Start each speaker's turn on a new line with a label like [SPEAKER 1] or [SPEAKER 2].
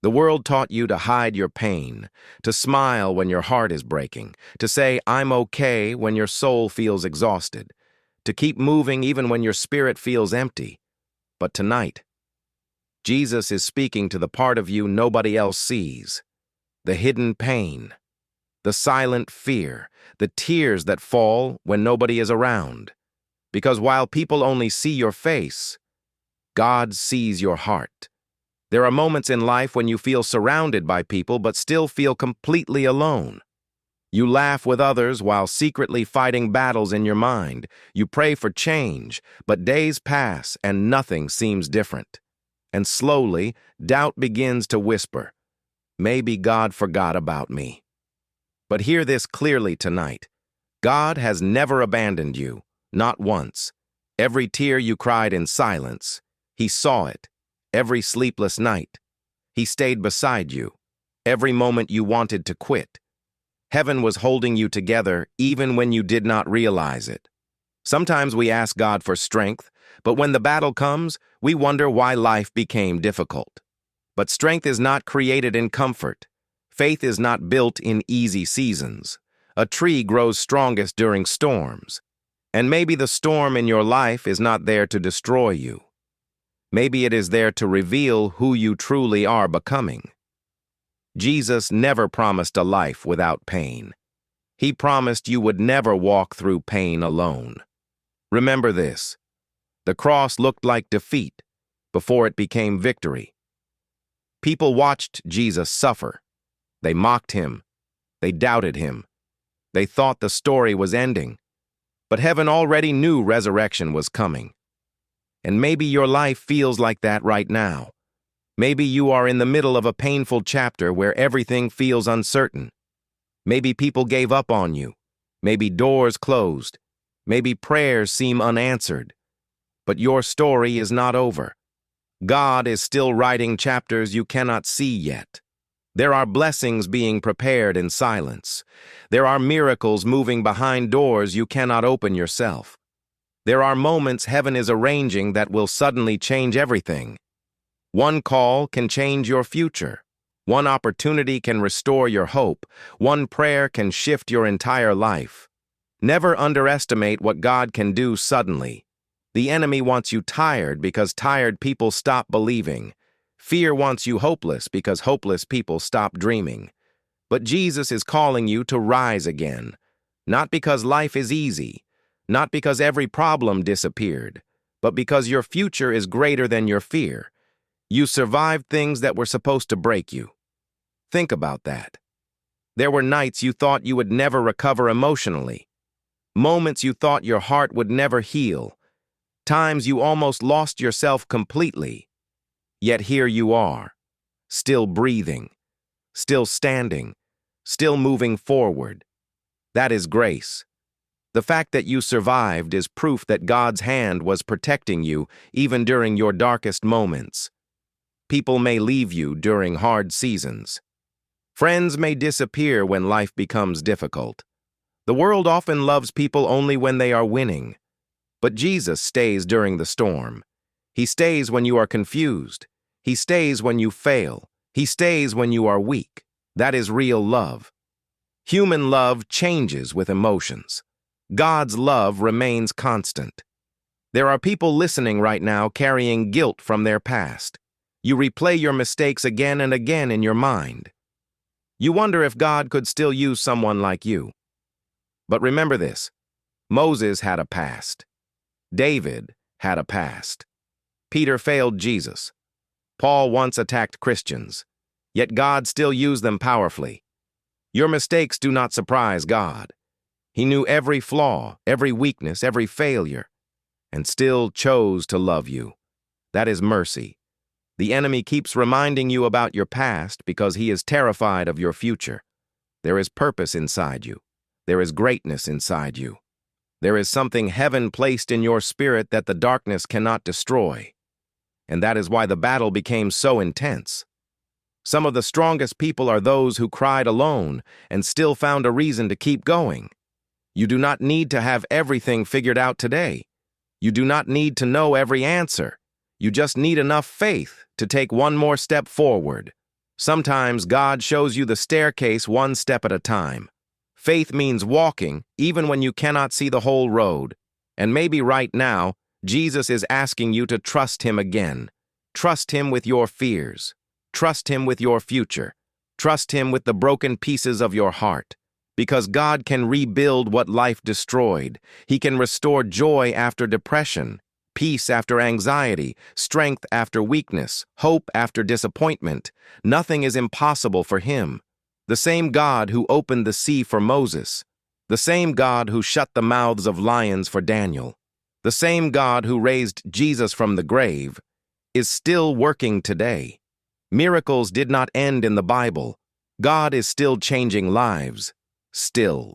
[SPEAKER 1] The world taught you to hide your pain, to smile when your heart is breaking, to say, "I'm okay," when your soul feels exhausted, to keep moving even when your spirit feels empty. But tonight, Jesus is speaking to the part of you nobody else sees, the hidden pain, the silent fear, the tears that fall when nobody is around. Because while people only see your face, God sees your heart. There are moments in life when you feel surrounded by people but still feel completely alone. You laugh with others while secretly fighting battles in your mind. You pray for change, but days pass and nothing seems different. And slowly, doubt begins to whisper, "Maybe God forgot about me." But hear this clearly tonight. God has never abandoned you, not once. Every tear you cried in silence, He saw it. Every sleepless night, He stayed beside you. Every moment you wanted to quit, Heaven was holding you together even when you did not realize it. Sometimes we ask God for strength, but when the battle comes, we wonder why life became difficult. But strength is not created in comfort. Faith is not built in easy seasons. A tree grows strongest during storms. And maybe the storm in your life is not there to destroy you. Maybe it is there to reveal who you truly are becoming. Jesus never promised a life without pain. He promised you would never walk through pain alone. Remember this: the cross looked like defeat before it became victory. People watched Jesus suffer. They mocked Him. They doubted Him. They thought the story was ending. But heaven already knew resurrection was coming. And maybe your life feels like that right now. Maybe you are in the middle of a painful chapter where everything feels uncertain. Maybe people gave up on you. Maybe doors closed. Maybe prayers seem unanswered. But your story is not over. God is still writing chapters you cannot see yet. There are blessings being prepared in silence. There are miracles moving behind doors you cannot open yourself. There are moments heaven is arranging that will suddenly change everything. One call can change your future. One opportunity can restore your hope. One prayer can shift your entire life. Never underestimate what God can do suddenly. The enemy wants you tired because tired people stop believing. Fear wants you hopeless because hopeless people stop dreaming. But Jesus is calling you to rise again. Not because life is easy. Not because every problem disappeared, but because your future is greater than your fear. You survived things that were supposed to break you. Think about that. There were nights you thought you would never recover emotionally. Moments you thought your heart would never heal. Times you almost lost yourself completely. Yet here you are, still breathing, still standing, still moving forward. That is grace. The fact that you survived is proof that God's hand was protecting you even during your darkest moments. People may leave you during hard seasons. Friends may disappear when life becomes difficult. The world often loves people only when they are winning. But Jesus stays during the storm. He stays when you are confused. He stays when you fail. He stays when you are weak. That is real love. Human love changes with emotions. God's love remains constant. There are people listening right now carrying guilt from their past. You replay your mistakes again and again in your mind. You wonder if God could still use someone like you. But remember this: Moses had a past. David had a past. Peter failed Jesus. Paul once attacked Christians. Yet God still used them powerfully. Your mistakes do not surprise God. He knew every flaw, every weakness, every failure, and still chose to love you. That is mercy. The enemy keeps reminding you about your past because he is terrified of your future. There is purpose inside you. There is greatness inside you. There is something heaven placed in your spirit that the darkness cannot destroy. And that is why the battle became so intense. Some of the strongest people are those who cried alone and still found a reason to keep going. You do not need to have everything figured out today. You do not need to know every answer. You just need enough faith to take one more step forward. Sometimes God shows you the staircase one step at a time. Faith means walking, even when you cannot see the whole road. And maybe right now, Jesus is asking you to trust Him again. Trust Him with your fears. Trust Him with your future. Trust Him with the broken pieces of your heart. Because God can rebuild what life destroyed. He can restore joy after depression, peace after anxiety, strength after weakness, hope after disappointment. Nothing is impossible for Him. The same God who opened the sea for Moses, the same God who shut the mouths of lions for Daniel, the same God who raised Jesus from the grave, is still working today. Miracles did not end in the Bible. God is still changing lives. Still.